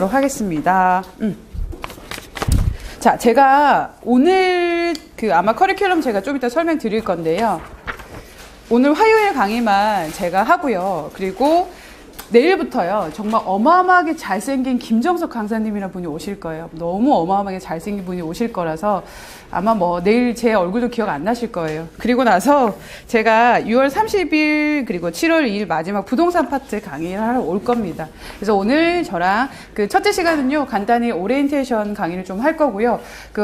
하겠습니다. 자, 제가 오늘 아마 커리큘럼 제가 좀 이따 설명드릴 건데요. 오늘 화요일 강의만 제가 하고요. 그리고 내일부터요. 정말 어마어마하게 잘생긴 김정석 강사님이라는 분이 오실 거예요. 너무 어마어마하게 잘생긴 분이 오실 거라서 아마 뭐 내일 제 얼굴도 기억 안 나실 거예요. 그리고 나서 제가 6월 30일 그리고 7월 2일 마지막 부동산 파트 강의를 하러 올 겁니다. 그래서 오늘 저랑 첫째 시간은요. 간단히 오리엔테이션 강의를 좀 할 거고요.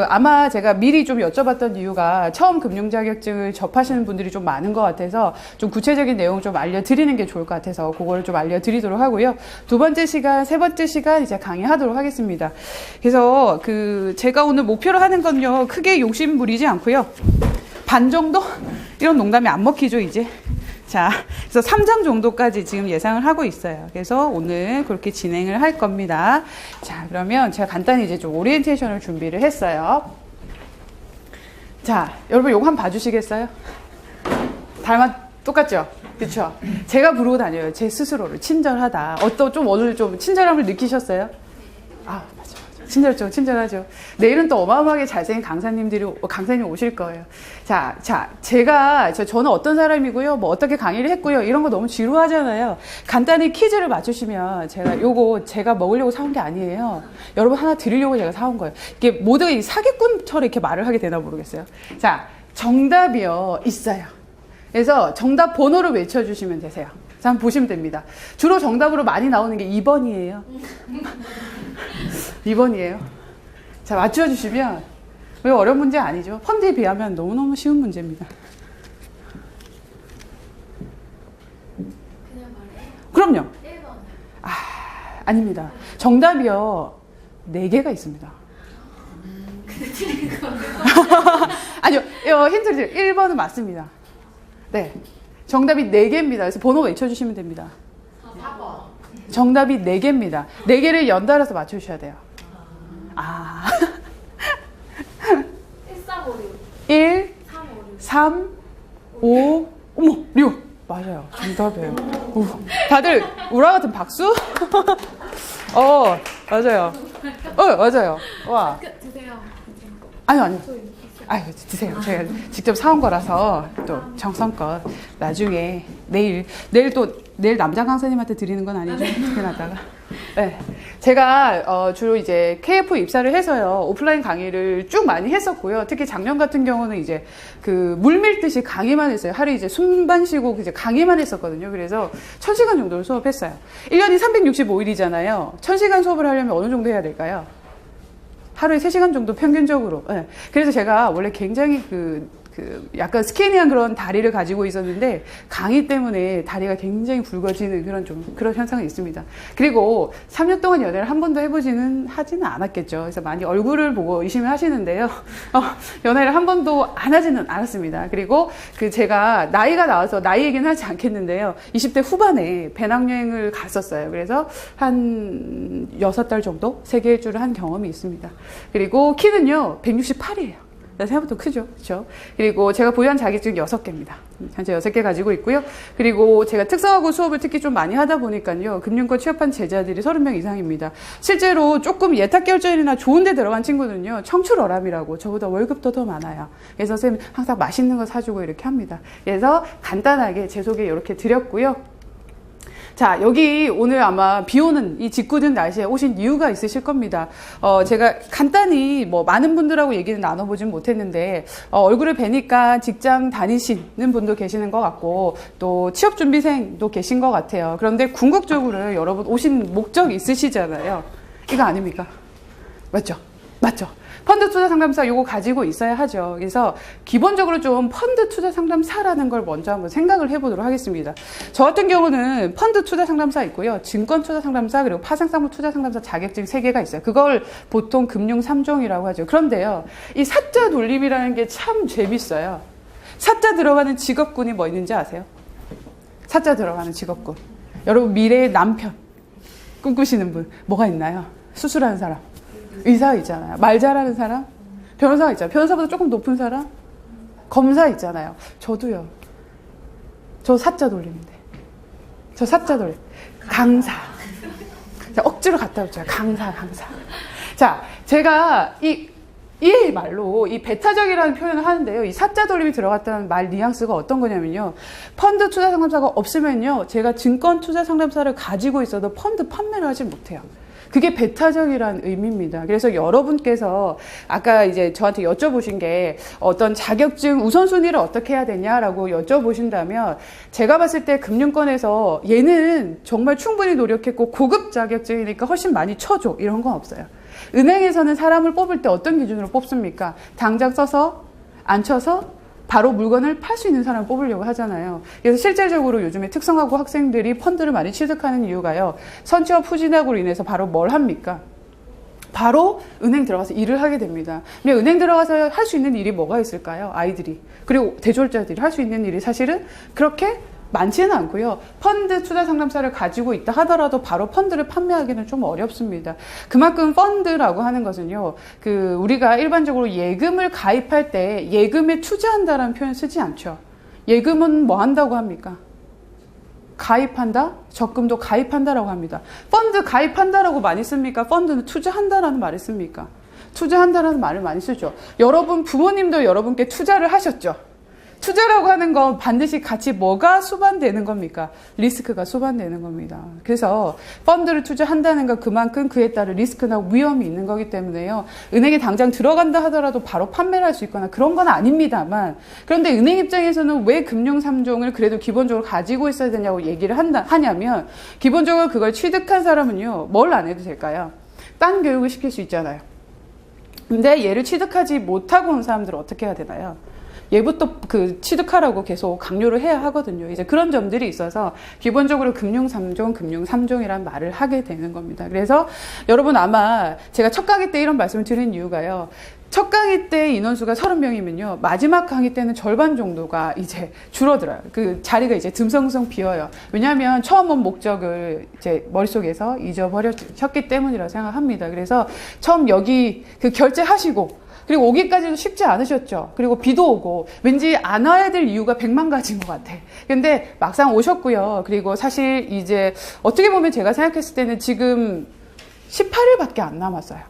아마 제가 미리 좀 여쭤봤던 이유가 처음 금융 자격증을 접하시는 분들이 좀 많은 것 같아서 좀 구체적인 내용 좀 알려드리는 게 좋을 것 같아서 그거를 좀 알려드리도록 하고요. 두 번째 시간, 세 번째 시간 이제 강의하도록 하겠습니다. 그래서 제가 오늘 목표로 하는 건요. 크게 욕심 부리지 않고요. 반 정도? 이런 농담이 안 먹히죠, 이제. 자, 그래서 3장 정도까지 지금 예상을 하고 있어요. 그래서 오늘 그렇게 진행을 할 겁니다. 자, 그러면 제가 간단히 이제 좀 오리엔테이션을 준비를 했어요. 자, 여러분 요거 한번 봐주시겠어요? 똑같죠? 그쵸? 제가 부르고 다녀요. 제 스스로를. 친절하다. 오늘 좀 친절함을 느끼셨어요? 아, 맞아. 친절하죠. 내일은 또 어마어마하게 잘생긴 강사님 오실 거예요. 자, 저는 어떤 사람이고요, 뭐 어떻게 강의를 했고요, 이런 거 너무 지루하잖아요. 간단히 퀴즈를 맞추시면 제가 먹으려고 사온 게 아니에요. 여러분 하나 드리려고 제가 사온 거예요. 이게 모두가 사기꾼처럼 이렇게 말을 하게 되나 모르겠어요. 자, 정답이요, 있어요. 그래서 정답 번호를 외쳐주시면 되세요. 자, 한번 보시면 됩니다. 주로 정답으로 많이 나오는 게 2번이에요. 2번이에요. 자, 맞춰주시면 왜 어려운 문제 아니죠? 펀드에 비하면 너무너무 쉬운 문제입니다. 그냥 말해요? 그럼요. 1번. 아닙니다. 정답이요. 4개가 있습니다. 근데 틀린 거 아니요. 힌트를 드릴게요. 1번은 맞습니다. 네. 정답이 4개입니다. 그래서 번호 외쳐주시면 됩니다. 4번. 정답이 4개입니다. 4개를 연달아서 맞춰주셔야 돼요. 1356. 1, 356. 3, 5, 어머, 6. 맞아요. 정답이에요. 다들 우라 같은 박수? 맞아요. 맞아요. 와. 드세요. 아니요. 드세요. 제가 직접 사온 거라서 또 정성껏 나중에 내일 남자 강사님한테 드리는 건 아니죠. 특별하다가. 네. 제가 주로 이제 KF 입사를 해서요. 오프라인 강의를 쭉 많이 했었고요. 특히 작년 같은 경우는 이제 물 밀듯이 강의만 했어요. 하루 이제 숨 반 쉬고 이제 강의만 했었거든요. 그래서 1000시간 정도를 수업했어요. 1년이 365일이잖아요. 1000시간 수업을 하려면 어느 정도 해야 될까요? 하루에 3시간 정도 평균적으로. 네. 그래서 제가 원래 굉장히 약간 스키니한 그런 다리를 가지고 있었는데 강의 때문에 다리가 굉장히 굵어지는 그런 현상이 있습니다. 그리고 3년 동안 연애를 한 번도 하지는 않았겠죠. 그래서 많이 얼굴을 보고 의심을 하시는데요. 연애를 한 번도 안 하지는 않았습니다. 그리고 제가 나이가 나와서 나이 얘기는 하지 않겠는데요. 20대 후반에 배낭여행을 갔었어요. 그래서 한 6달 정도 세계 일주를 한 경험이 있습니다. 그리고 키는요 168이에요. 생각보다 크죠. 그렇죠? 그리고 제가 보유한 자격증 6개입니다. 현재 6개 가지고 있고요. 그리고 제가 특성화고 수업을 특히 좀 많이 하다 보니까요. 금융권 취업한 제자들이 30명 이상입니다. 실제로 조금 예탁결제이나 좋은 데 들어간 친구는요. 청출어람이라고 저보다 월급도 더 많아요. 그래서 선생님 항상 맛있는 거 사주고 이렇게 합니다. 그래서 간단하게 제 소개 이렇게 드렸고요. 자, 여기 오늘 아마 비 오는 이 짓궂은 날씨에 오신 이유가 있으실 겁니다. 제가 간단히 많은 분들하고 얘기는 나눠보진 못했는데, 얼굴을 뵈니까 직장 다니시는 분도 계시는 것 같고, 또 취업준비생도 계신 것 같아요. 그런데 궁극적으로 여러분 오신 목적이 있으시잖아요. 이거 아닙니까? 맞죠? 펀드 투자 상담사 요거 가지고 있어야 하죠. 그래서 기본적으로 좀 펀드 투자 상담사라는 걸 먼저 한번 생각을 해보도록 하겠습니다. 저 같은 경우는 펀드 투자 상담사 있고요. 증권 투자 상담사 그리고 파생상품 투자 상담사 자격증 3개가 있어요. 그걸 보통 금융 3종이라고 하죠. 그런데요. 이 사자 돌림이라는 게 참 재밌어요. 사자 들어가는 직업군이 뭐 있는지 아세요? 사자 들어가는 직업군. 여러분 미래의 남편 꿈꾸시는 분 뭐가 있나요? 수술하는 사람. 의사 있잖아요. 말 잘하는 사람, 변호사가 있잖아요. 변호사보다 조금 높은 사람, 검사 있잖아요. 저도요. 저 사자 돌림인데. 강사. 자, 억지로 갖다 붙여요. 강사. 자, 제가 이 말로 이 배타적이라는 표현을 하는데요. 이 사자 돌림이 들어갔다는 말 뉘앙스가 어떤 거냐면요. 펀드 투자 상담사가 없으면요. 제가 증권 투자 상담사를 가지고 있어도 펀드 판매를 하지 못해요. 그게 배타적이라는 의미입니다. 그래서 여러분께서 아까 이제 저한테 여쭤보신 게 어떤 자격증 우선순위를 어떻게 해야 되냐라고 여쭤보신다면 제가 봤을 때 금융권에서 얘는 정말 충분히 노력했고 고급 자격증이니까 훨씬 많이 쳐줘 이런 건 없어요. 은행에서는 사람을 뽑을 때 어떤 기준으로 뽑습니까? 당장 써서 안 쳐서 바로 물건을 팔 수 있는 사람을 뽑으려고 하잖아요. 그래서 실질적으로 요즘에 특성화고 학생들이 펀드를 많이 취득하는 이유가요. 선취업 후진학으로 인해서 바로 뭘 합니까? 바로 은행 들어가서 일을 하게 됩니다. 근데 은행 들어가서 할 수 있는 일이 뭐가 있을까요? 아이들이. 그리고 대졸자들이 할 수 있는 일이 사실은 그렇게 많지는 않고요. 펀드 투자 상담사를 가지고 있다 하더라도 바로 펀드를 판매하기는 좀 어렵습니다. 그만큼 펀드라고 하는 것은요. 우리가 일반적으로 예금을 가입할 때 예금에 투자한다라는 표현 쓰지 않죠. 예금은 뭐 한다고 합니까? 가입한다? 적금도 가입한다라고 합니다. 펀드 가입한다라고 많이 씁니까? 펀드는 투자한다라는 말을 씁니까? 투자한다라는 말을 많이 쓰죠. 여러분 부모님도 여러분께 투자를 하셨죠. 투자라고 하는 건 반드시 같이 뭐가 수반되는 겁니까? 리스크가 수반되는 겁니다. 그래서 펀드를 투자한다는 건 그만큼 그에 따른 리스크나 위험이 있는 거기 때문에요. 은행에 당장 들어간다 하더라도 바로 판매를 할 수 있거나 그런 건 아닙니다만, 그런데 은행 입장에서는 왜 금융 3종을 그래도 기본적으로 가지고 있어야 되냐고 얘기를 하냐면, 기본적으로 그걸 취득한 사람은요, 뭘 안 해도 될까요? 딴 교육을 시킬 수 있잖아요. 근데 얘를 취득하지 못하고 온 사람들은 어떻게 해야 되나요? 얘부터 취득하라고 계속 강요를 해야 하거든요. 이제 그런 점들이 있어서 기본적으로 금융 3종이라는 말을 하게 되는 겁니다. 그래서 여러분 아마 제가 첫 강의 때 이런 말씀을 드린 이유가요. 첫 강의 때 인원수가 30명이면요. 마지막 강의 때는 절반 정도가 이제 줄어들어요. 그 자리가 이제 듬성듬성 비어요. 왜냐하면 처음 온 목적을 이제 머릿속에서 잊어버렸기 때문이라고 생각합니다. 그래서 처음 여기 결제하시고 그리고 오기까지도 쉽지 않으셨죠. 그리고 비도 오고 왠지 안 와야 될 이유가 100만 가지인 것 같아. 근데 막상 오셨고요. 그리고 사실 이제 어떻게 보면 제가 생각했을 때는 지금 18일밖에 안 남았어요.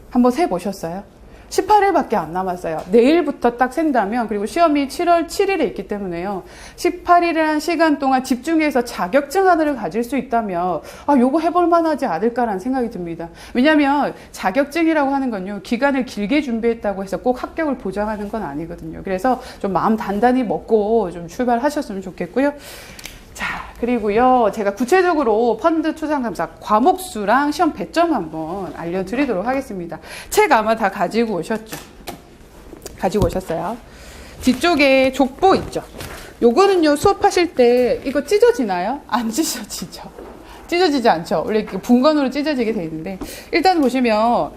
한번 세보셨어요? 18일밖에 안 남았어요. 내일부터 딱 센다면, 그리고 시험이 7월 7일에 있기 때문에요. 18일이라는 시간 동안 집중해서 자격증 하나를 가질 수 있다면 요거 해볼 만하지 않을까라는 생각이 듭니다. 왜냐하면 자격증이라고 하는 건요, 기간을 길게 준비했다고 해서 꼭 합격을 보장하는 건 아니거든요. 그래서 좀 마음 단단히 먹고 좀 출발하셨으면 좋겠고요. 자, 그리고요, 제가 구체적으로 펀드 투자 상담사 과목수랑 시험 배점 한번 알려드리도록 하겠습니다. 책 아마 다 가지고 오셨죠? 가지고 오셨어요. 뒤쪽에 족보 있죠? 요거는요, 수업하실 때 이거 찢어지나요? 안 찢어지죠? 찢어지지 않죠? 원래 분건으로 찢어지게 돼 있는데, 일단 보시면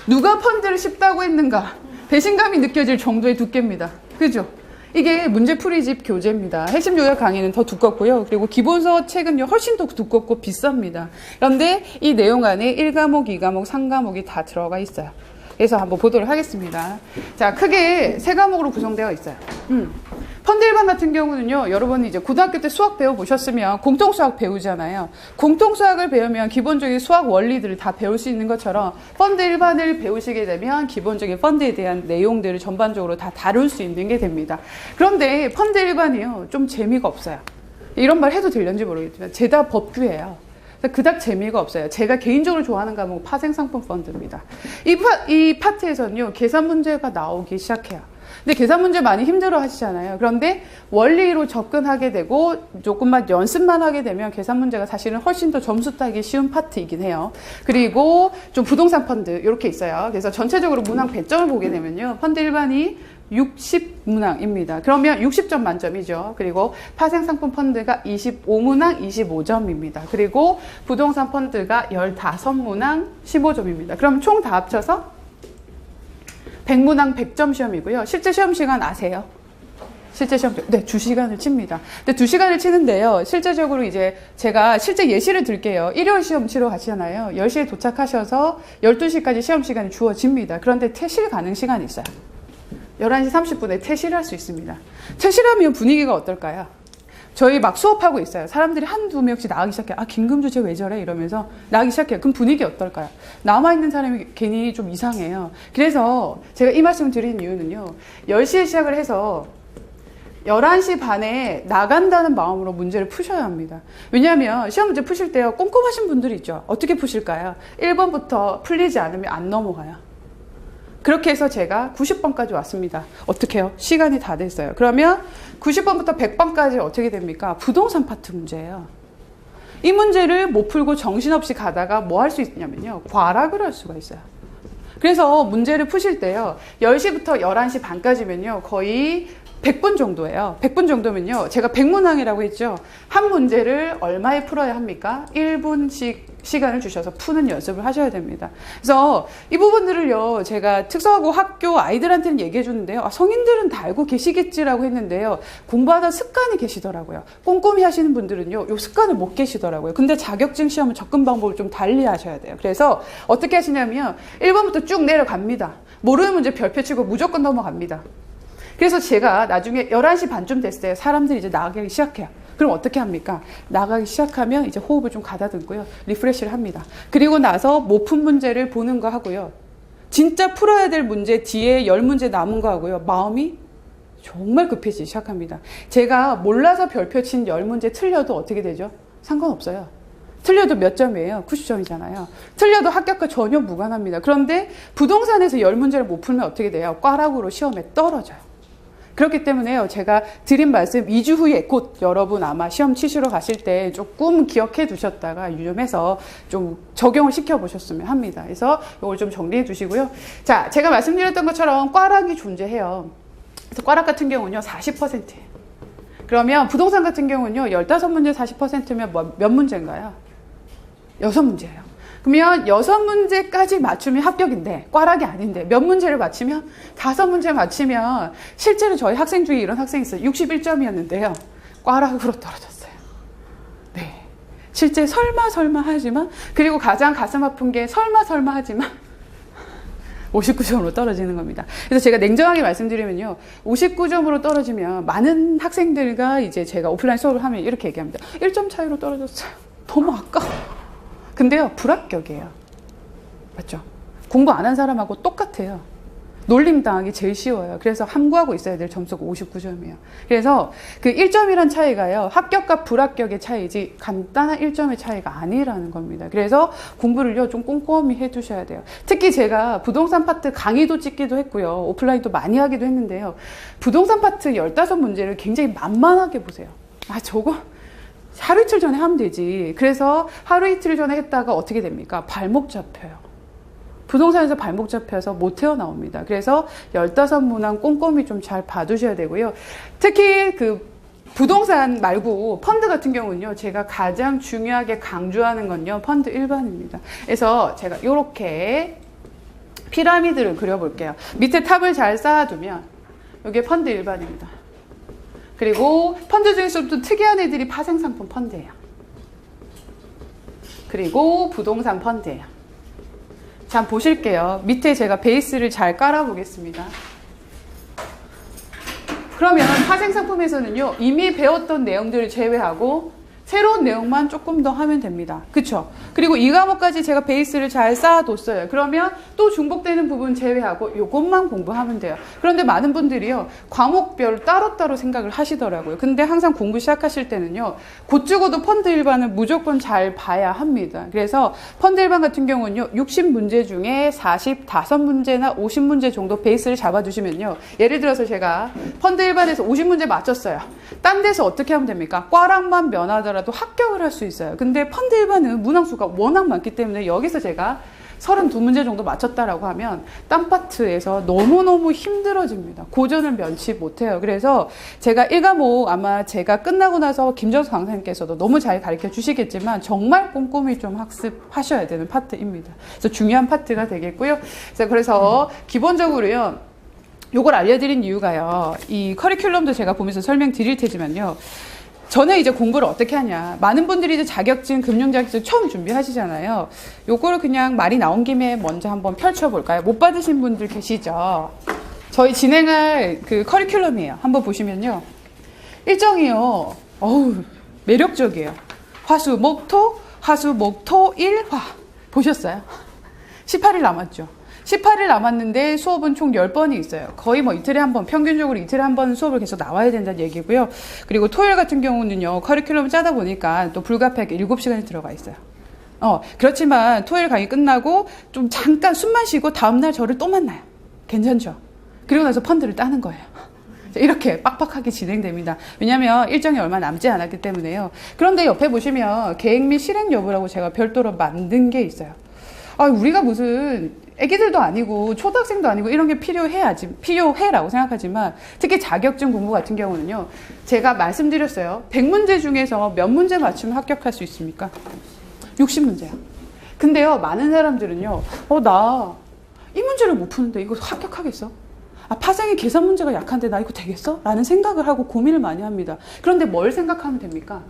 누가 펀드를 쉽다고 했는가? 배신감이 느껴질 정도의 두께입니다. 그죠? 이게 문제풀이집 교재입니다. 핵심 요약 강의는 더 두껍고요. 그리고 기본서 책은요, 훨씬 더 두껍고 비쌉니다. 그런데 이 내용 안에 1과목, 2과목, 3과목이 다 들어가 있어요. 그래서 한번 보도록 하겠습니다. 자, 크게 3과목으로 구성되어 있어요. 펀드 일반 같은 경우는요, 여러분이 이제 고등학교 때 수학 배워보셨으면 공통수학 배우잖아요. 공통수학을 배우면 기본적인 수학 원리들을 다 배울 수 있는 것처럼 펀드 일반을 배우시게 되면 기본적인 펀드에 대한 내용들을 전반적으로 다 다룰 수 있는 게 됩니다. 그런데 펀드 일반이요, 좀 재미가 없어요. 이런 말 해도 되는지 모르겠지만 죄다 법규예요. 그닥 재미가 없어요. 제가 개인적으로 좋아하는 과목은 파생상품 펀드입니다. 이 파트에서는요, 계산 문제가 나오기 시작해요. 근데 계산 문제 많이 힘들어 하시잖아요. 그런데 원리로 접근하게 되고 조금만 연습만 하게 되면 계산 문제가 사실은 훨씬 더 점수 따기 쉬운 파트이긴 해요. 그리고 좀 부동산 펀드 이렇게 있어요. 그래서 전체적으로 문항 배점을 보게 되면요, 펀드 일반이 60문항입니다. 그러면 60점 만점이죠. 그리고 파생상품 펀드가 25문항 25점입니다. 그리고 부동산 펀드가 15문항 15점입니다. 그럼 총 다 합쳐서 100문항 100점 시험이고요. 실제 시험 시간 아세요? 실제 시험, 네, 2시간을 칩니다. 근데 2시간을 치는데요, 실제적으로 이제 제가 실제 예시를 들게요. 일요일 시험 치러 가시잖아요. 10시에 도착하셔서 12시까지 시험 시간이 주어집니다. 그런데 퇴실 가능 시간이 있어요. 11시 30분에 퇴실할 수 있습니다. 퇴실하면 분위기가 어떨까요? 저희 막 수업하고 있어요. 사람들이 한두 명씩 나가기 시작해요. 아, 김금주 쟤 왜 저래? 이러면서 나가기 시작해요. 그럼 분위기 어떨까요? 남아있는 사람이 괜히 좀 이상해요. 그래서 제가 이 말씀을 드린 이유는요. 10시에 시작을 해서 11시 반에 나간다는 마음으로 문제를 푸셔야 합니다. 왜냐하면 시험 문제 푸실 때요. 꼼꼼하신 분들이 있죠. 어떻게 푸실까요? 1번부터 풀리지 않으면 안 넘어가요. 그렇게 해서 제가 90번까지 왔습니다. 어떻게 해요? 시간이 다 됐어요. 그러면 90번부터 100번까지 어떻게 됩니까? 부동산 파트 문제예요. 이 문제를 못 풀고 정신없이 가다가 뭐 할 수 있냐면요. 과락을 할 수가 있어요. 그래서 문제를 푸실 때요. 10시부터 11시 반까지면요. 거의 100분 정도예요. 100분 정도면요. 제가 백문항이라고 했죠. 한 문제를 얼마에 풀어야 합니까? 1분씩 시간을 주셔서 푸는 연습을 하셔야 됩니다. 그래서 이 부분들을요. 제가 특성화고 학교 아이들한테는 얘기해 주는데요. 아, 성인들은 다 알고 계시겠지라고 했는데요. 공부하다 습관이 계시더라고요. 꼼꼼히 하시는 분들은요. 이 습관을 못 계시더라고요. 근데 자격증 시험은 접근 방법을 좀 달리 하셔야 돼요. 그래서 어떻게 하시냐면 1번부터 쭉 내려갑니다. 모르는 문제 별표 치고 무조건 넘어갑니다. 그래서 제가 나중에 11시 반쯤 됐어요. 사람들이 이제 나가기 시작해요. 그럼 어떻게 합니까? 나가기 시작하면 이제 호흡을 좀 가다듬고요. 리프레시를 합니다. 그리고 나서 못 푼 문제를 보는 거 하고요. 진짜 풀어야 될 문제 뒤에 10문제 남은 거 하고요. 마음이 정말 급해지기 시작합니다. 제가 몰라서 별표 친 10문제 틀려도 어떻게 되죠? 상관없어요. 틀려도 몇 점이에요? 90점이잖아요. 틀려도 합격과 전혀 무관합니다. 그런데 부동산에서 10문제를 못 풀면 어떻게 돼요? 꽈락으로 시험에 떨어져요. 그렇기 때문에요. 제가 드린 말씀 2주 후에 곧 여러분 아마 시험 치시러 가실 때 조금 기억해 두셨다가 유념해서 좀 적용을 시켜보셨으면 합니다. 그래서 이걸 좀 정리해 두시고요. 자, 제가 말씀드렸던 것처럼 꽈락이 존재해요. 그래서 꽈락 같은 경우는요. 40%예요. 그러면 부동산 같은 경우는요. 15문제 40%면 몇 문제인가요? 6문제예요. 그러면 6문제까지 맞추면 합격인데 꽈락이 아닌데 몇 문제를 맞히면 5문제 맞히면 실제로 저희 학생 중에 이런 학생이 있어요. 61점이었는데요. 꽈락으로 떨어졌어요. 네, 실제 설마 하지만 그리고 가장 가슴 아픈 게 설마 하지만 59점으로 떨어지는 겁니다. 그래서 제가 냉정하게 말씀드리면요. 59점으로 떨어지면 많은 학생들과 이제 제가 오프라인 수업을 하면 이렇게 얘기합니다. 1점 차이로 떨어졌어요. 너무 아까워. 근데요, 불합격이에요. 맞죠? 공부 안 한 사람하고 똑같아요. 놀림당하기 제일 쉬워요. 그래서 함구하고 있어야 될 점수가 59점이에요. 그래서 그 1점이란 차이가요, 합격과 불합격의 차이지 간단한 1점의 차이가 아니라는 겁니다. 그래서 공부를요, 좀 꼼꼼히 해 두셔야 돼요. 특히 제가 부동산 파트 강의도 찍기도 했고요. 오프라인도 많이 하기도 했는데요. 부동산 파트 15문제를 굉장히 만만하게 보세요. 아, 저거 하루 이틀 전에 하면 되지. 그래서 하루 이틀 전에 했다가 어떻게 됩니까? 발목 잡혀요. 부동산에서 발목 잡혀서 못 헤어나옵니다. 그래서 15문항 꼼꼼히 좀 잘 봐두셔야 되고요. 특히 그 부동산 말고 펀드 같은 경우는요. 제가 가장 중요하게 강조하는 건요. 펀드 일반입니다. 그래서 제가 이렇게 피라미드를 그려볼게요. 밑에 탑을 잘 쌓아두면 이게 펀드 일반입니다. 그리고 펀드 중에서도 특이한 애들이 파생상품 펀드예요. 그리고 부동산 펀드예요. 자, 보실게요. 밑에 제가 베이스를 잘 깔아보겠습니다. 그러면 파생상품에서는요. 이미 배웠던 내용들을 제외하고 새로운 내용만 조금 더 하면 됩니다. 그쵸? 그리고 이 과목까지 제가 베이스를 잘 쌓아뒀어요. 그러면 또 중복되는 부분 제외하고 이것만 공부하면 돼요. 그런데 많은 분들이요. 과목별 따로따로 생각을 하시더라고요. 근데 항상 공부 시작하실 때는요. 곧 죽어도 펀드 일반은 무조건 잘 봐야 합니다. 그래서 펀드 일반 같은 경우는요. 60문제 중에 45문제나 50문제 정도 베이스를 잡아주시면요. 예를 들어서 제가 펀드 일반에서 50문제 맞췄어요. 딴 데서 어떻게 하면 됩니까? 꽈락만 면하더라도 합격을 할 수 있어요. 근데 펀드 일반은 문항수가 워낙 많기 때문에 여기서 제가 32문제 정도 맞췄다라고 하면 딴 파트에서 너무너무 힘들어집니다. 고전을 면치 못해요. 그래서 제가 1과목 아마 제가 끝나고 나서 김정수 강사님께서도 너무 잘 가르쳐 주시겠지만 정말 꼼꼼히 좀 학습하셔야 되는 파트입니다. 그래서 중요한 파트가 되겠고요. 그래서 기본적으로요. 요걸 알려드린 이유가요. 이 커리큘럼도 제가 보면서 설명드릴 테지만요. 저는 이제 공부를 어떻게 하냐. 많은 분들이 이제 자격증, 금융자격증 처음 준비하시잖아요. 요거를 그냥 말이 나온 김에 먼저 한번 펼쳐볼까요? 못 받으신 분들 계시죠? 저희 진행할 그 커리큘럼이에요. 한번 보시면요. 일정이요. 어우, 매력적이에요. 화수, 목토, 화수, 목토, 일화. 보셨어요? 18일 남았죠. 18일 남았는데 수업은 총 10번이 있어요. 거의 뭐 이틀에 한 번, 평균적으로 이틀에 한 번 수업을 계속 나와야 된다는 얘기고요. 그리고 토요일 같은 경우는요, 커리큘럼 짜다 보니까 또 불가피하게 7시간이 들어가 있어요. 그렇지만 토요일 강의 끝나고 좀 잠깐 숨만 쉬고 다음날 저를 또 만나요. 괜찮죠? 그리고 나서 펀드를 따는 거예요. 이렇게 빡빡하게 진행됩니다. 왜냐하면 일정이 얼마 남지 않았기 때문에요. 그런데 옆에 보시면 계획 및 실행 여부라고 제가 별도로 만든 게 있어요. 우리가 무슨 애기들도 아니고 초등학생도 아니고 이런 게 필요해라고 생각하지만 특히 자격증 공부 같은 경우는요. 제가 말씀드렸어요. 100문제 중에서 몇 문제 맞추면 합격할 수 있습니까? 60문제야. 근데요. 많은 사람들은요. 나 이 문제를 못 푸는데 이거 합격하겠어? 파생의 계산 문제가 약한데 나 이거 되겠어? 라는 생각을 하고 고민을 많이 합니다. 그런데 뭘 생각하면 됩니까?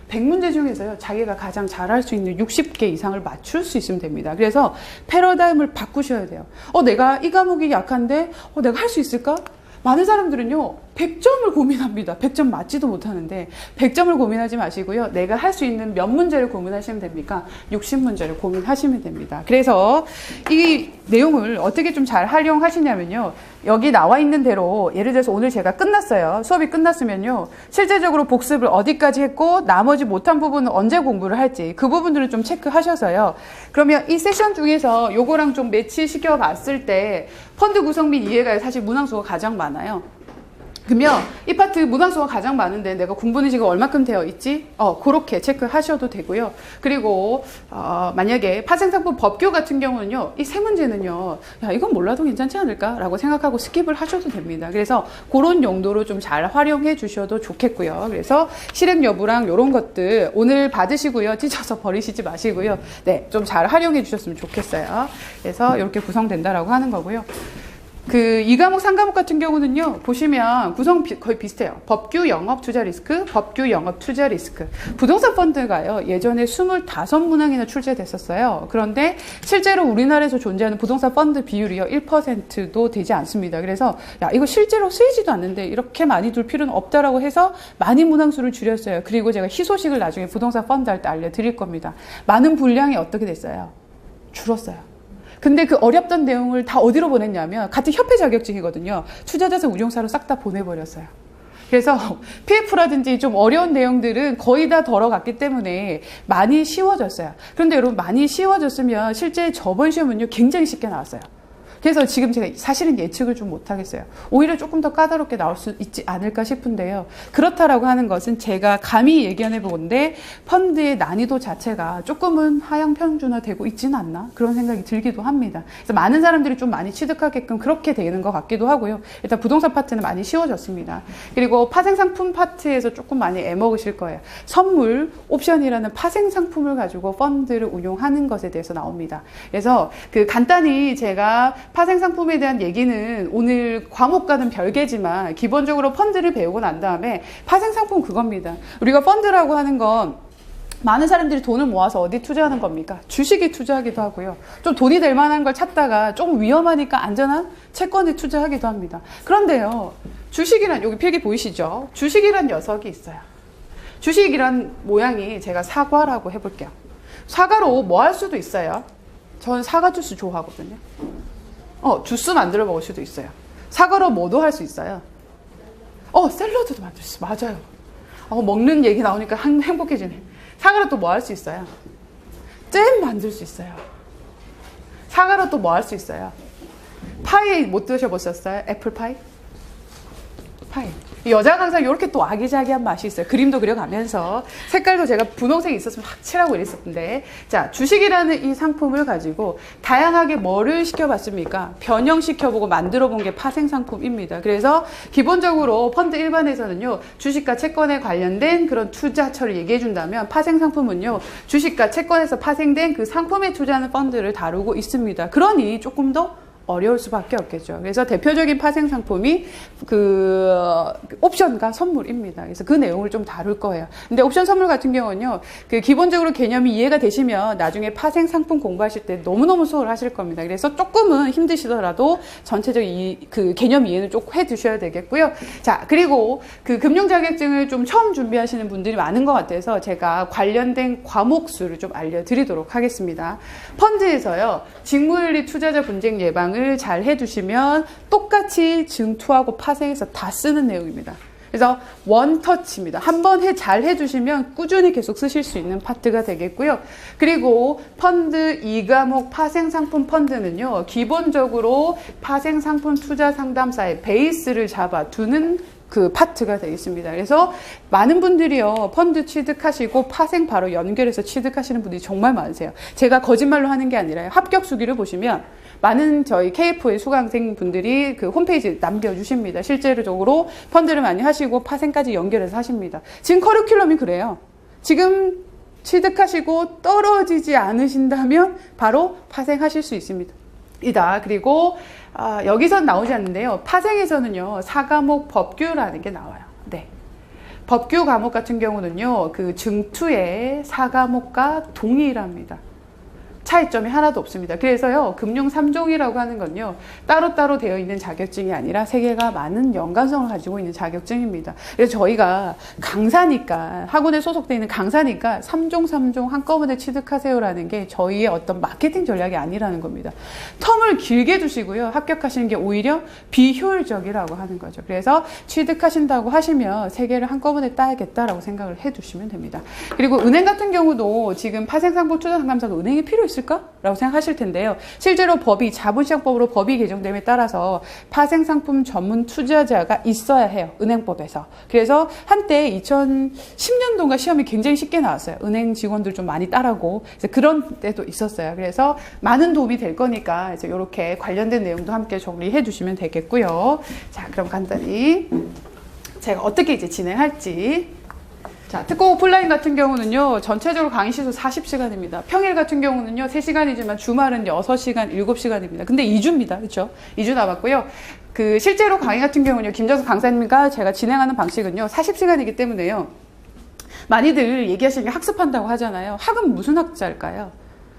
100문제 중에서요, 자기가 가장 잘할 수 있는 60개 이상을 맞출 수 있으면 됩니다. 그래서 패러다임을 바꾸셔야 돼요. 내가 이 과목이 약한데, 내가 할 수 있을까? 많은 사람들은요, 100점을 고민합니다. 100점 맞지도 못하는데, 100점을 고민하지 마시고요, 내가 할 수 있는 몇 문제를 고민하시면 됩니까? 60문제를 고민하시면 됩니다. 그래서 이 내용을 어떻게 좀 잘 활용하시냐면요, 여기 나와 있는 대로, 예를 들어서 오늘 제가 끝났어요. 수업이 끝났으면요, 실제적으로 복습을 어디까지 했고, 나머지 못한 부분은 언제 공부를 할지, 그 부분들을 좀 체크하셔서요. 그러면 이 세션 중에서 요거랑 좀 매치시켜 봤을 때, 펀드 구성 및 이해가 사실 문항수가 가장 많아요. 그러면 이 파트 문항수가 가장 많은데 내가 공부는 지금 얼마큼 되어 있지? 그렇게 체크하셔도 되고요. 그리고 만약에 파생상품 법규 같은 경우는요. 이 세 문제는요. 야, 이건 몰라도 괜찮지 않을까? 라고 생각하고 스킵을 하셔도 됩니다. 그래서 그런 용도로 좀 잘 활용해 주셔도 좋겠고요. 그래서 실행 여부랑 이런 것들 오늘 받으시고요. 찢어서 버리시지 마시고요. 네, 좀 잘 활용해 주셨으면 좋겠어요. 그래서 이렇게 구성된다라고 하는 거고요. 그 2과목, 3과목 같은 경우는요, 보시면 구성 거의 비슷해요. 법규, 영업, 투자 리스크, 법규, 영업, 투자 리스크. 부동산 펀드가요, 예전에 25문항이나 출제됐었어요. 그런데 실제로 우리나라에서 존재하는 부동산 펀드 비율이요, 1%도 되지 않습니다. 그래서, 이거 실제로 쓰이지도 않는데 이렇게 많이 둘 필요는 없다라고 해서 많이 문항수를 줄였어요. 그리고 제가 희소식을 나중에 부동산 펀드 할 때 알려드릴 겁니다. 많은 분량이 어떻게 됐어요? 줄었어요. 근데 그 어렵던 내용을 다 어디로 보냈냐면 같은 협회 자격증이거든요. 투자자산 운용사로 싹 다 보내버렸어요. 그래서 PF라든지 좀 어려운 내용들은 거의 다 덜어갔기 때문에 많이 쉬워졌어요. 그런데 여러분 많이 쉬워졌으면 실제 저번 시험은요 굉장히 쉽게 나왔어요. 그래서 지금 제가 사실은 예측을 좀 못하겠어요. 오히려 조금 더 까다롭게 나올 수 있지 않을까 싶은데요. 그렇다라고 하는 것은 제가 감히 예견해 보건데 펀드의 난이도 자체가 조금은 하향 평준화되고 있지는 않나? 그런 생각이 들기도 합니다. 그래서 많은 사람들이 좀 많이 취득하게끔 그렇게 되는 것 같기도 하고요. 일단 부동산 파트는 많이 쉬워졌습니다. 그리고 파생상품 파트에서 조금 많이 애먹으실 거예요. 선물, 옵션이라는 파생상품을 가지고 펀드를 운용하는 것에 대해서 나옵니다. 그래서 그 간단히 제가 파생상품에 대한 얘기는 오늘 과목과는 별개지만 기본적으로 펀드를 배우고 난 다음에 파생상품 그겁니다. 우리가 펀드라고 하는 건 많은 사람들이 돈을 모아서 어디 투자하는 겁니까? 주식에 투자하기도 하고요. 좀 돈이 될 만한 걸 찾다가 조금 위험하니까 안전한 채권에 투자하기도 합니다. 그런데요, 주식이란, 여기 필기 보이시죠? 주식이란 녀석이 있어요. 주식이란 모양이 제가 사과라고 해볼게요. 사과로 뭐 할 수도 있어요. 저는 사과 주스 좋아하거든요. 주스 만들어 먹을 수도 있어요. 사과로 뭐도 할 수 있어요. 샐러드도 만들 수 있어요. 맞아요. 먹는 얘기 나오니까 행복해지네. 사과로 또 뭐 할 수 있어요? 잼 만들 수 있어요. 사과로 또 뭐 할 수 있어요? 파이 못 드셔보셨어요? 애플파이? 파이. 여자가 항상 이렇게 또 아기자기한 맛이 있어요. 그림도 그려가면서 색깔도 제가 분홍색이 있었으면 확 칠하고 이랬었는데, 자, 주식이라는 이 상품을 가지고 다양하게 뭐를 시켜봤습니까? 변형시켜보고 만들어본 게 파생상품입니다. 그래서 기본적으로 펀드 일반에서는요, 주식과 채권에 관련된 그런 투자처를 얘기해준다면 파생상품은요, 주식과 채권에서 파생된 그 상품에 투자하는 펀드를 다루고 있습니다. 그러니 조금 더 어려울 수밖에 없겠죠. 그래서 대표적인 파생 상품이 그 옵션과 선물입니다. 그래서 그 내용을 좀 다룰 거예요. 근데 옵션 선물 같은 경우는요, 그 기본적으로 개념이 이해가 되시면 나중에 파생 상품 공부하실 때 너무너무 수월하실 겁니다. 그래서 조금은 힘드시더라도 전체적인 그 개념 이해는 쭉 해두셔야 되겠고요. 자, 그리고 그 금융 자격증을 좀 처음 준비하시는 분들이 많은 것 같아서 제가 관련된 과목 수를 좀 알려드리도록 하겠습니다. 펀드에서요, 직무윤리 투자자 분쟁 예방을 잘 해두시면 똑같이 증투하고 파생해서 다 쓰는 내용입니다. 그래서 원터치입니다. 한번 잘 해주시면 꾸준히 계속 쓰실 수 있는 파트가 되겠고요. 그리고 펀드 2과목 파생상품 펀드는요, 기본적으로 파생상품 투자 상담사의 베이스를 잡아두는 그 파트가 되겠습니다. 그래서 많은 분들이요, 펀드 취득하시고 파생 바로 연결해서 취득하시는 분들이 정말 많으세요. 제가 거짓말로 하는 게 아니라요. 합격 수기를 보시면 많은 저희 KF의 수강생 분들이 그 홈페이지에 남겨주십니다. 실제적으로 펀드를 많이 하시고 파생까지 연결해서 하십니다. 지금 커리큘럼이 그래요. 지금 취득하시고 떨어지지 않으신다면 바로 파생하실 수 있습니다. 그리고 여기선 나오지 않는데요. 파생에서는요, 4과목 법규라는 게 나와요. 네. 법규 과목 같은 경우는요, 그 증투의 4과목과 동일합니다. 차이점이 하나도 없습니다. 그래서요, 금융 3종이라고 하는 건요, 따로따로 되어 있는 자격증이 아니라 세 개가 많은 연관성을 가지고 있는 자격증입니다. 그래서 저희가 강사니까, 학원에 소속되어 있는 강사니까 3종 한꺼번에 취득하세요라는 게 저희의 어떤 마케팅 전략이 아니라는 겁니다. 텀을 길게 두시고요, 합격하시는 게 오히려 비효율적이라고 하는 거죠. 그래서 취득하신다고 하시면 세 개를 한꺼번에 따야겠다라고 생각을 해 두시면 됩니다. 그리고 은행 같은 경우도 지금 파생상품 투자 상담사가 은행에 필요 있을까? 라고 생각하실 텐데요. 실제로 법이 자본시장법으로 법이 개정됨에 따라서 파생상품 전문 투자자가 있어야 해요. 은행법에서. 그래서 한때 2010년도인가 시험이 굉장히 쉽게 나왔어요. 은행 직원들 좀 많이 따라고. 그런 때도 있었어요. 그래서 많은 도움이 될 거니까 이제 이렇게 관련된 내용도 함께 정리해 주시면 되겠고요. 자, 그럼 간단히 제가 어떻게 이제 진행할지. 자, 특공 오프라인 같은 경우는요, 전체적으로 강의 시수 40시간입니다. 평일 같은 경우는요, 3시간이지만 주말은 6시간, 7시간입니다. 근데 2주입니다. 그렇죠? 2주 남았고요. 그 실제로 강의 같은 경우는요, 김정수 강사님과 제가 진행하는 방식은요, 40시간이기 때문에요. 많이들 얘기하시는 게 학습한다고 하잖아요. 학은 무슨 학자일까요?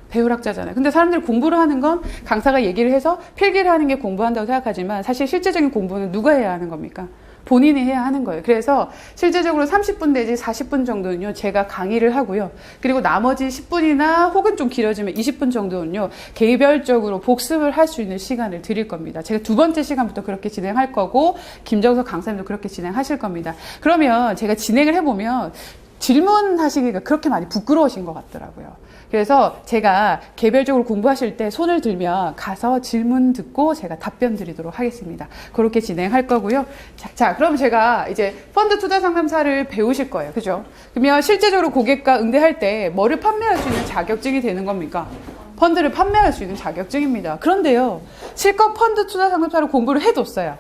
배울학자잖아요. 근데 사람들이 공부를 하는 건 강사가 얘기를 해서 필기를 하는 게 공부한다고 생각하지만 사실 실제적인 공부는 누가 해야 하는 겁니까? 본인이 해야 하는 거예요. 그래서 실제적으로 30분 내지 40분 정도는요, 제가 강의를 하고요. 그리고 나머지 10분이나 혹은 좀 길어지면 20분 정도는요, 개별적으로 복습을 할 수 있는 시간을 드릴 겁니다. 제가 두 번째 시간부터 그렇게 진행할 거고, 김정석 강사님도 그렇게 진행하실 겁니다. 그러면 제가 진행을 해보면 질문하시기가 그렇게 많이 부끄러우신 것 같더라고요. 그래서 제가 개별적으로 공부하실 때 손을 들면 가서 질문 듣고 제가 답변 드리도록 하겠습니다. 그렇게 진행할 거고요. 자, 그럼 제가 이제 펀드 투자 상담사를 배우실 거예요. 그죠? 그러면 실제적으로 고객과 응대할 때 뭐를 판매할 수 있는 자격증이 되는 겁니까? 펀드를 판매할 수 있는 자격증입니다. 그런데요, 실컷 펀드 투자 상담사를 공부를 해뒀어요.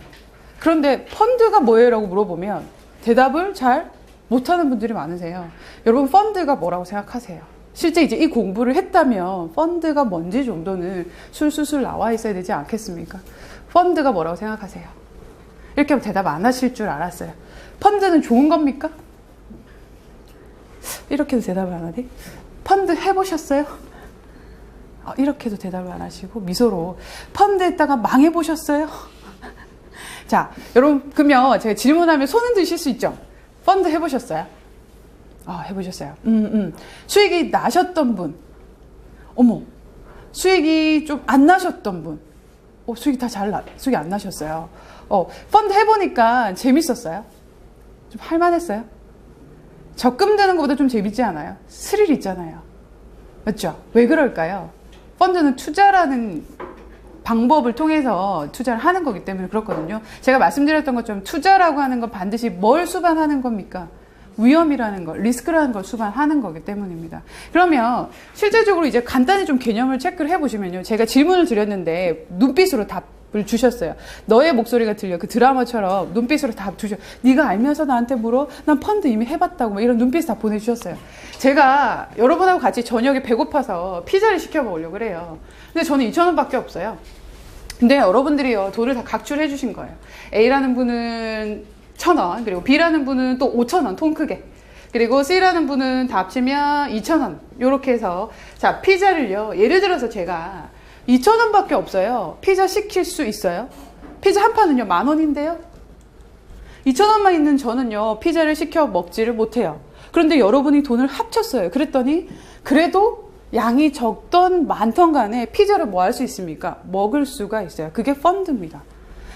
그런데 펀드가 뭐예요? 라고 물어보면 대답을 잘 못하는 분들이 많으세요. 여러분, 펀드가 뭐라고 생각하세요? 실제 이제 이 공부를 했다면 펀드가 뭔지 정도는 술술술 나와 있어야 되지 않겠습니까? 펀드가 뭐라고 생각하세요? 이렇게 하면 대답 안 하실 줄 알았어요. 펀드는 좋은 겁니까? 이렇게도 대답을 안 하네? 펀드 해보셨어요? 이렇게도 대답을 안 하시고 미소로 펀드 했다가 망해보셨어요? 자, 여러분, 그러면 제가 질문하면 손은 드실 수 있죠? 펀드 해보셨어요? 해보셨어요. 수익이 나셨던 분. 어머, 수익이 좀 안 나셨던 분. 수익이 수익이 안 나셨어요. 펀드 해보니까 재밌었어요? 좀 할만했어요? 적금 드는 것보다 좀 재밌지 않아요? 스릴 있잖아요. 맞죠? 왜 그럴까요? 펀드는 투자라는 방법을 통해서 투자를 하는 거기 때문에 그렇거든요. 제가 말씀드렸던 것처럼 투자라고 하는 건 반드시 뭘 수반하는 겁니까? 위험이라는 걸, 리스크라는 걸 수반하는 거기 때문입니다. 그러면 실제적으로 이제 간단히 좀 개념을 체크를 해보시면요. 제가 질문을 드렸는데 눈빛으로 답을 주셨어요. 너의 목소리가 들려. 그 드라마처럼 눈빛으로 답 주셔. 네가 알면서 나한테 물어? 난 펀드 이미 해봤다고. 이런 눈빛 다 보내주셨어요. 제가 여러분하고 같이 저녁에 배고파서 피자를 시켜 먹으려고 그래요. 근데 저는 2,000원밖에 없어요. 근데 여러분들이요, 돈을 다 각출해 주신 거예요. A라는 분은 1,000원, 그리고 B라는 분은 또 5,000원, 통 크게. 그리고 C라는 분은 다 합치면 2,000원. 요렇게 해서, 자, 피자를요, 예를 들어서 제가 2,000원밖에 없어요. 피자 시킬 수 있어요? 피자 한 판은요, 10,000원인데요? 2,000원만 있는 저는요, 피자를 시켜 먹지를 못해요. 그런데 여러분이 돈을 합쳤어요. 그랬더니, 그래도 양이 적던 많던 간에 피자를 뭐 할 수 있습니까? 먹을 수가 있어요. 그게 펀드입니다.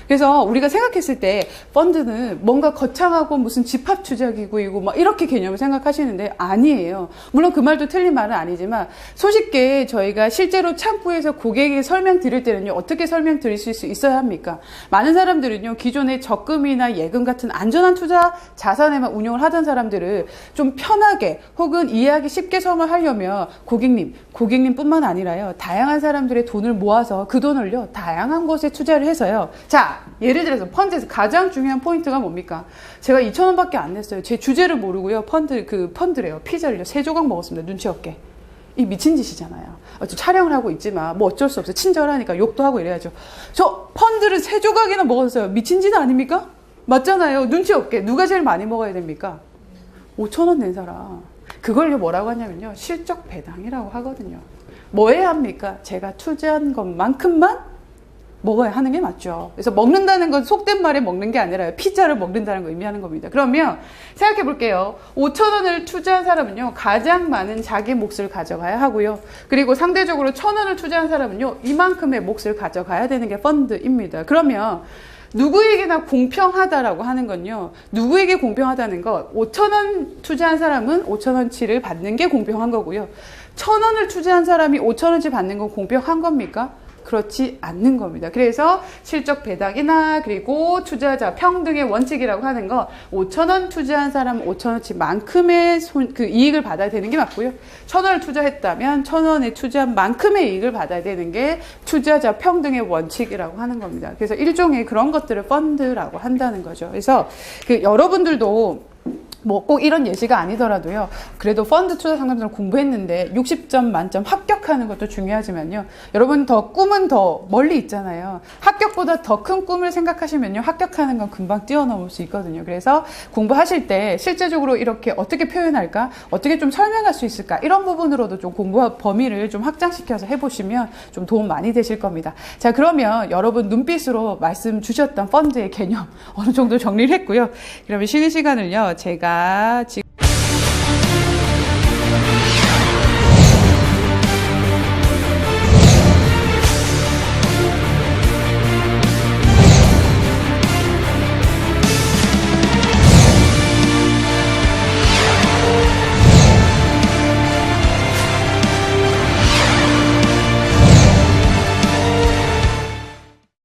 그래서 우리가 생각했을 때 펀드는 뭔가 거창하고 무슨 집합투자기구이고 막 이렇게 개념을 생각하시는데 아니에요. 물론 그 말도 틀린 말은 아니지만 손쉽게 저희가 실제로 창구에서 고객에게 설명드릴 때는요, 어떻게 설명드릴 수 있어야 합니까? 많은 사람들은요, 기존에 적금이나 예금 같은 안전한 투자 자산에만 운용을 하던 사람들을 좀 편하게 혹은 이해하기 쉽게 설명하려면 고객님뿐만 아니라요, 다양한 사람들의 돈을 모아서 그 돈을요, 다양한 곳에 투자를 해서요. 자, 예를 들어서 펀드에서 가장 중요한 포인트가 뭡니까? 제가 2,000원밖에 안 냈어요. 제 주제를 모르고요. 펀드래요. 피자를요, 3조각 먹었습니다. 눈치 없게. 이 미친 짓이잖아요. 촬영을 하고 있지만 뭐 어쩔 수 없어요. 친절하니까 욕도 하고 이래야죠. 저 펀드를 3조각이나 먹었어요. 미친 짓 아닙니까? 맞잖아요. 눈치 없게. 누가 제일 많이 먹어야 됩니까? 5,000원 낸 사람. 그걸요, 뭐라고 하냐면요, 실적 배당이라고 하거든요. 뭐 해야 합니까? 제가 투자한 것만큼만 먹어야 하는 게 맞죠. 그래서 먹는다는 건 속된 말에 먹는 게 아니라요, 피자를 먹는다는 걸 의미하는 겁니다. 그러면 생각해 볼게요. 5,000원을 투자한 사람은요, 가장 많은 자기 몫을 가져가야 하고요. 그리고 상대적으로 1,000원을 투자한 사람은요, 이만큼의 몫을 가져가야 되는 게 펀드입니다. 그러면 누구에게나 공평하다라고 하는 건요, 누구에게 공평하다는 거, 5,000원 투자한 사람은 5,000원치를 받는 게 공평한 거고요. 1,000원을 투자한 사람이 5,000원치 받는 건 공평한 겁니까? 그렇지 않는 겁니다. 그래서 실적 배당이나 그리고 투자자 평등의 원칙이라고 하는 거, 5,000원 투자한 사람은 5,000원치 만큼의 그 이익을 받아야 되는 게 맞고요. 1,000원을 투자했다면 1,000원의 투자한 만큼의 이익을 받아야 되는 게 투자자 평등의 원칙이라고 하는 겁니다. 그래서 일종의 그런 것들을 펀드라고 한다는 거죠. 그래서 여러분들도 뭐 꼭 이런 예시가 아니더라도요, 그래도 펀드 투자 상담소를 공부했는데 60점 만점 합격하는 것도 중요하지만요, 여러분 꿈은 더 멀리 있잖아요. 합격보다 더 큰 꿈을 생각하시면요, 합격하는 건 금방 뛰어넘을 수 있거든요. 그래서 공부하실 때 실제적으로 이렇게 어떻게 표현할까, 어떻게 좀 설명할 수 있을까, 이런 부분으로도 좀 공부 범위를 좀 확장시켜서 해보시면 좀 도움 많이 되실 겁니다. 자, 그러면 여러분 눈빛으로 말씀 주셨던 펀드의 개념 어느 정도 정리를 했고요. 그러면 쉬는 시간을요, 제가 지금